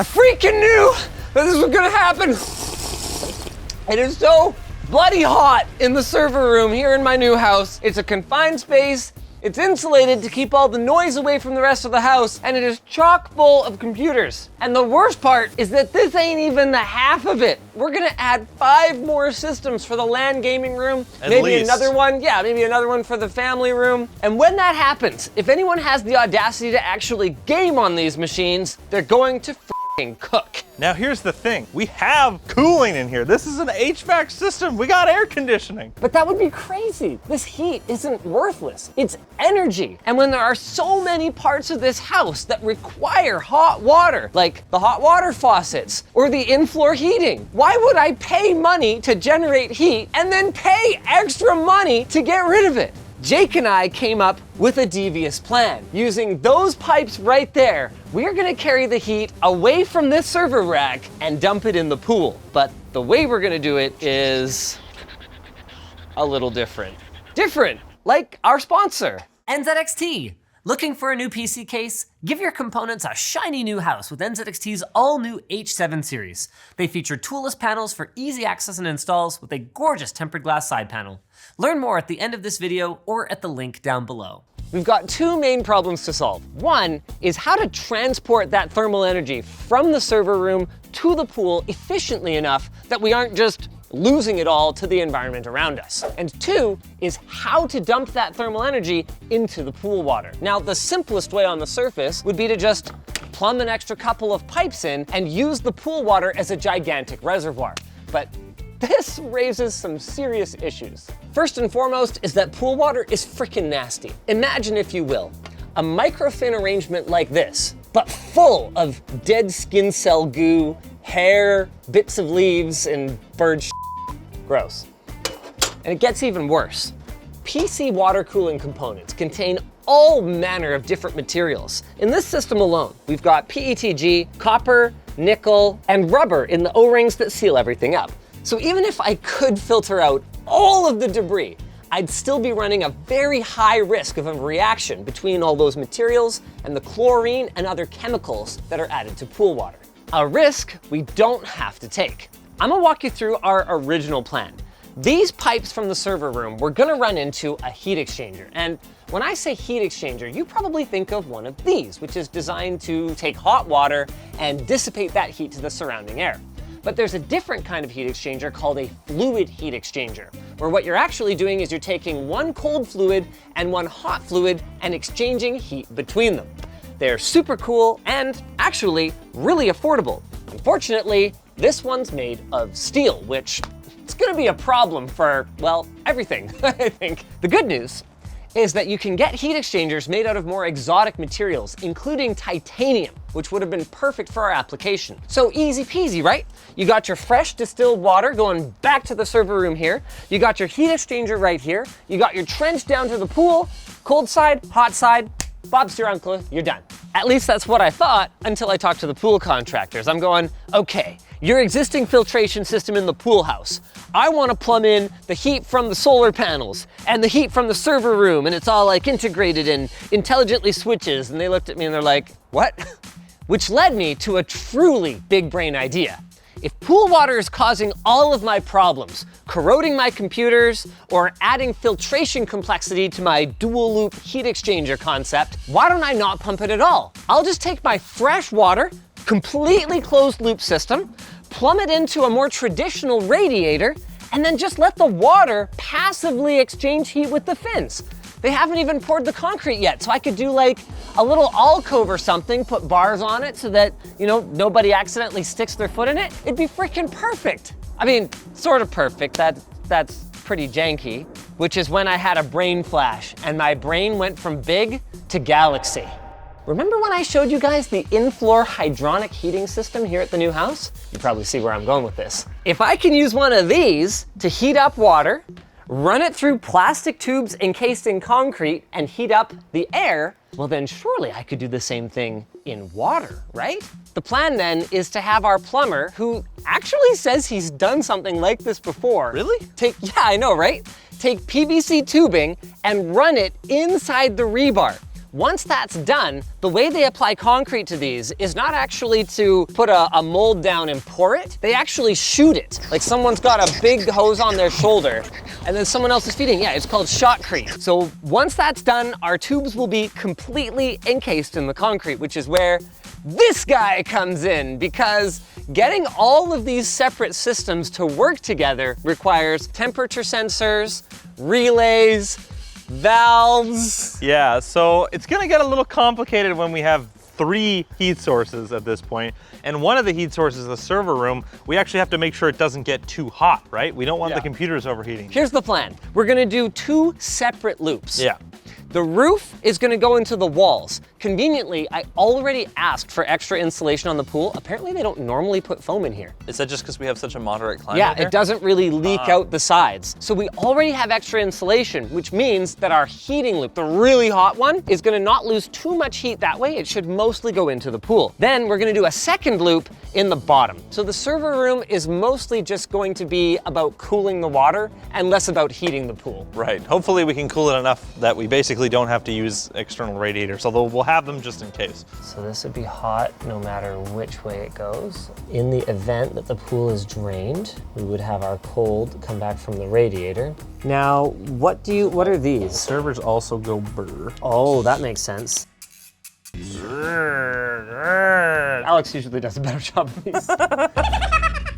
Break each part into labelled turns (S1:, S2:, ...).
S1: I freaking knew that this was gonna happen. It is so bloody hot in the server room here in my new house. It's a confined space. It's insulated to keep all the noise away from the rest of the house, and it is chock full of computers. And the worst part is that this ain't even the half of it. We're gonna add 5 more systems for the LAN gaming room. Maybe another one for the family room. And when that happens, if anyone has the audacity to actually game on these machines, they're going to cook.
S2: Now here's the thing, we have cooling in here. This is an HVAC system, we got air conditioning.
S1: But that would be crazy. This heat isn't worthless, it's energy. And when there are so many parts of this house that require hot water, like the hot water faucets or the in-floor heating, why would I pay money to generate heat and then pay extra money to get rid of it? Jake and I came up with a devious plan. Using those pipes right there, we're gonna carry the heat away from this server rack and dump it in the pool. But the way we're gonna do it is a little different. Different, like our sponsor.
S3: NZXT. Looking for a new PC case? Give your components a shiny new house with NZXT's all-new H7 series. They feature toolless panels for easy access and installs with a gorgeous tempered glass side panel. Learn more at the end of this video or at the link down below.
S1: We've got 2 main problems to solve. One is how to transport that thermal energy from the server room to the pool efficiently enough that we aren't just losing it all to the environment around us. And 2 is how to dump that thermal energy into the pool water. Now, the simplest way on the surface would be to just plumb an extra couple of pipes in and use the pool water as a gigantic reservoir. But this raises some serious issues. First and foremost is that pool water is freaking nasty. Imagine, if you will, a microfin arrangement like this, but full of dead skin cell goo, hair, bits of leaves, and bird shit. Gross. And it gets even worse. PC water cooling components contain all manner of different materials. In this system alone, we've got PETG, copper, nickel, and rubber in the O-rings that seal everything up. So even if I could filter out all of the debris, I'd still be running a very high risk of a reaction between all those materials and the chlorine and other chemicals that are added to pool water. A risk we don't have to take. I'm gonna walk you through our original plan. These pipes from the server room, we're gonna run into a heat exchanger. And when I say heat exchanger, you probably think of one of these, which is designed to take hot water and dissipate that heat to the surrounding air. But there's a different kind of heat exchanger called a fluid heat exchanger, where what you're actually doing is you're taking one cold fluid and one hot fluid and exchanging heat between them. They're super cool and actually really affordable. Unfortunately, this one's made of steel, which is gonna be a problem for, well, everything, I think. The good news is that you can get heat exchangers made out of more exotic materials, including titanium, which would have been perfect for our application. So easy peasy, right? You got your fresh distilled water going back to the server room here. You got your heat exchanger right here. You got your trench down to the pool, cold side, hot side, Bob's your uncle, you're done. At least that's what I thought until I talked to the pool contractors. I'm going, okay, your existing filtration system in the pool house. I want to plumb in the heat from the solar panels and the heat from the server room, and it's all like integrated and intelligently switches. And they looked at me and they're like, what? Which led me to a truly big brain idea. If pool water is causing all of my problems, corroding my computers, or adding filtration complexity to my dual loop heat exchanger concept, why don't I not pump it at all? I'll just take my fresh water, completely closed loop system, plumb it into a more traditional radiator, and then just let the water passively exchange heat with the fins. They haven't even poured the concrete yet, so I could do like a little alcove or something, put bars on it so that, you know, nobody accidentally sticks their foot in it. It'd be freaking perfect. I mean, sort of perfect, that's pretty janky, which is when I had a brain flash and my brain went from big to galaxy. Remember when I showed you guys the in-floor hydronic heating system here at the new house? You probably see where I'm going with this. If I can use one of these to heat up water, run it through plastic tubes encased in concrete and heat up the air, well then surely I could do the same thing in water, right? The plan then is to have our plumber, who actually says he's done something like this before.
S2: Really?
S1: Yeah, I know, right? Take PVC tubing and run it inside the rebar, Once that's done, the way they apply concrete to these is not actually to put a mold down and pour it. They actually shoot it. Like someone's got a big hose on their shoulder and then someone else is feeding. Yeah, it's called shotcrete. So once that's done, our tubes will be completely encased in the concrete, which is where this guy comes in, because getting all of these separate systems to work together requires temperature sensors, relays, valves.
S2: Yeah, so it's gonna get a little complicated when we have 3 heat sources at this point. And one of the heat sources, the server room, we actually have to make sure it doesn't get too hot, right? We don't want the computers overheating.
S1: Here's the plan. We're gonna do 2 separate loops.
S2: Yeah.
S1: The roof is gonna go into the walls. Conveniently, I already asked for extra insulation on the pool. Apparently they don't normally put foam in here.
S4: Is that just because we have such a moderate climate
S1: Yeah,
S4: here?
S1: it doesn't really leak out the sides. So we already have extra insulation, which means that our heating loop, the really hot one, is gonna not lose too much heat that way. It should mostly go into the pool. Then we're gonna do a second loop in the bottom. So the server room is mostly just going to be about cooling the water and less about heating the pool.
S2: Right, hopefully we can cool it enough that we basically don't have to use external radiators, although we'll have them just in case.
S1: So this would be hot no matter which way it goes. In the event that the pool is drained, we would have our cold come back from the radiator. Now, what are these?
S2: Servers also go burr.
S1: Oh, that makes sense. Alex usually does a better job of these.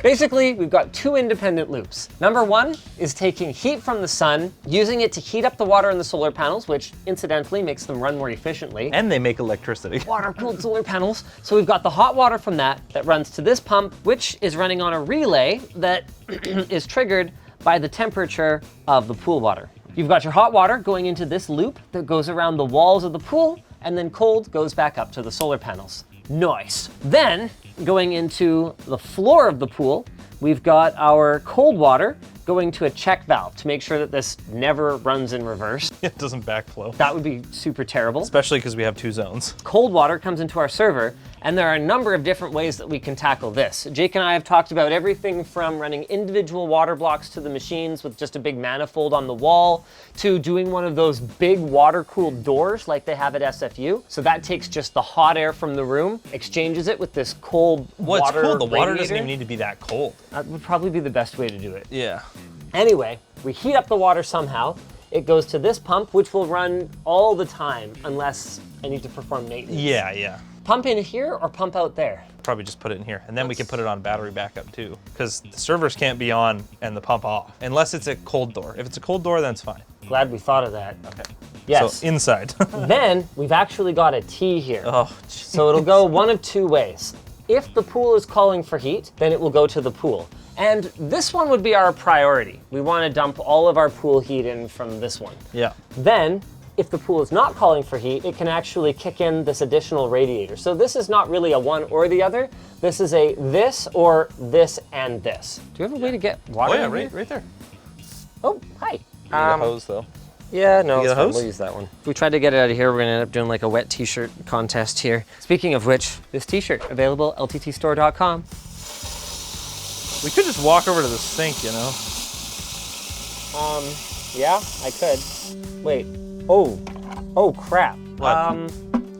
S1: Basically, we've got 2 independent loops. Number 1 is taking heat from the sun, using it to heat up the water in the solar panels, which incidentally makes them run more efficiently.
S2: And they make electricity.
S1: Water-cooled solar panels. So we've got the hot water from that runs to this pump, which is running on a relay that is triggered by the temperature of the pool water. You've got your hot water going into this loop that goes around the walls of the pool, and then cold goes back up to the solar panels. Nice. Then, going into the floor of the pool, we've got our cold water going to a check valve to make sure that this never runs in reverse.
S2: It doesn't backflow.
S1: That would be super terrible.
S2: Especially because we have 2 zones.
S1: Cold water comes into our server, and there are a number of different ways that we can tackle this. Jake and I have talked about everything from running individual water blocks to the machines with just a big manifold on the wall, to doing one of those big water-cooled doors like they have at SFU. So that takes just the hot air from the room, exchanges it with this cold
S2: Well,
S1: water
S2: it's cool. The water doesn't
S1: radiator.
S2: even need to be that cold.
S1: That would probably be the best way to do it.
S2: Yeah.
S1: Anyway, we heat up the water somehow. It goes to this pump, which will run all the time unless I need to perform maintenance.
S2: Yeah.
S1: Pump in here or pump out there?
S2: Probably just put it in here. And then we can put it on battery backup too. Because the servers can't be on and the pump off. Unless it's a cold door. If it's a cold door, then it's fine.
S1: Glad we thought of that.
S2: Okay.
S1: Yes.
S2: So inside.
S1: Then we've actually got a T here.
S2: Oh,
S1: So it'll go one of 2 ways. If the pool is calling for heat, then it will go to the pool. And this one would be our priority. We want to dump all of our pool heat in from this one.
S2: Yeah.
S1: Then, if the pool is not calling for heat, it can actually kick in this additional radiator. So this is not really a one or the other. This is a this or this and this. Do you have a way to get water
S2: Oh yeah,
S1: in here?
S2: right there.
S1: Oh, hi.
S4: You need a hose though.
S1: Yeah, no,
S2: You
S1: it's
S2: get a
S1: fine.
S2: hose?
S1: We'll use that one. If we tried to get it out of here, we're gonna end up doing like a wet t-shirt contest here. Speaking of which, this t-shirt available, lttstore.com.
S2: We could just walk over to the sink, you know?
S1: Yeah, I could. Wait, oh crap.
S2: What?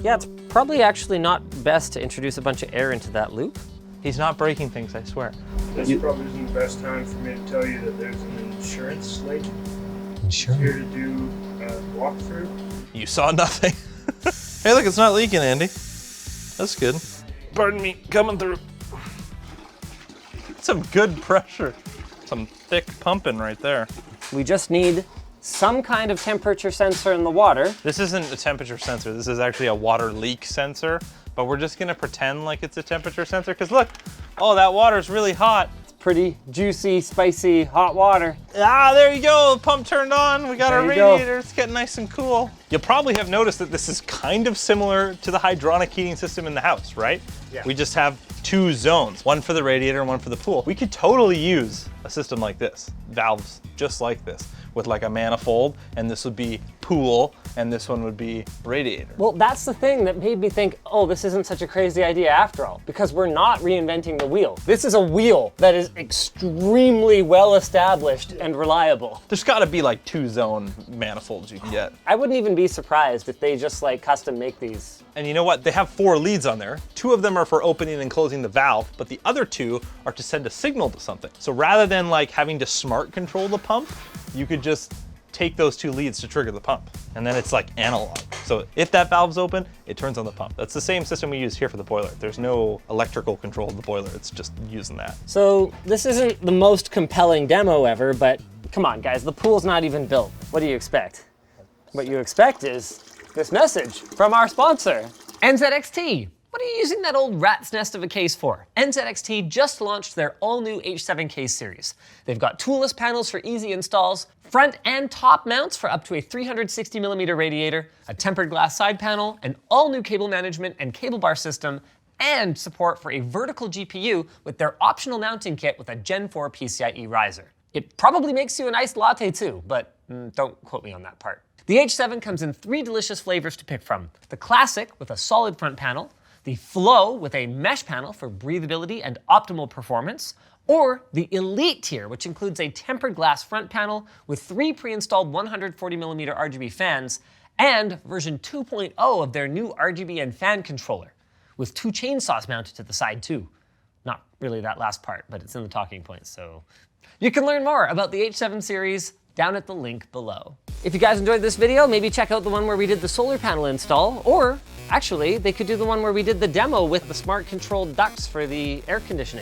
S1: Yeah, it's probably actually not best to introduce a bunch of air into that loop.
S2: He's not breaking things, I swear.
S5: This probably isn't the best time for me to tell you that there's an insurance lady here to do a walkthrough.
S2: You saw nothing. Hey, look, it's not leaking, Andy. That's good. Pardon me, coming through. Some good pressure. Some thick pumping right there.
S1: We just need some kind of temperature sensor in the water.
S2: This isn't a temperature sensor. This is actually a water leak sensor, but we're just gonna pretend like it's a temperature sensor, because look, oh, that water's really hot.
S1: It's pretty juicy, spicy, hot water.
S2: Ah, there you go, the pump turned on. We got
S1: There
S2: our
S1: you go.
S2: radiator, it's getting nice and cool. You'll probably have noticed that this is kind of similar to the hydronic heating system in the house, right?
S5: Yeah.
S2: We just have 2 zones, one for the radiator and one for the pool. We could totally use a system like this, valves just like this. with like a manifold, and this would be pool, and this one would be radiator.
S1: Well, that's the thing that made me think, oh, this isn't such a crazy idea after all, because we're not reinventing the wheel. This is a wheel that is extremely well established and reliable.
S2: There's gotta be like 2-zone manifolds you can get.
S1: I wouldn't even be surprised if they just like custom make these.
S2: And you know what? They have 4 leads on there. 2 of them are for opening and closing the valve, but the other 2 are to send a signal to something. So rather than like having to smart control the pump, you could just take those 2 leads to trigger the pump. And then it's like analog. So if that valve's open, it turns on the pump. That's the same system we use here for the boiler. There's no electrical control of the boiler. It's just using that.
S1: So this isn't the most compelling demo ever, but come on guys, the pool's not even built. What do you expect? What you expect is this message from our sponsor,
S3: NZXT. What are you using that old rat's nest of a case for? NZXT just launched their all-new H7 case series. They've got toolless panels for easy installs, front and top mounts for up to a 360mm radiator, a tempered glass side panel, an all-new cable management and cable bar system, and support for a vertical GPU with their optional mounting kit with a Gen 4 PCIe riser. It probably makes you an iced latte too, but don't quote me on that part. The H7 comes in 3 delicious flavors to pick from. The Classic with a solid front panel, the Flow with a mesh panel for breathability and optimal performance, or the Elite tier, which includes a tempered glass front panel with 3 pre-installed 140mm RGB fans, and version 2.0 of their new RGB and fan controller, with 2 chainsaws mounted to the side too. Not really that last part, but it's in the talking points, so. You can learn more about the H7 series down at the link below. If you guys enjoyed this video, maybe check out the one where we did the solar panel install, or actually, they could do the one where we did the demo with the smart controlled ducts for the air conditioning.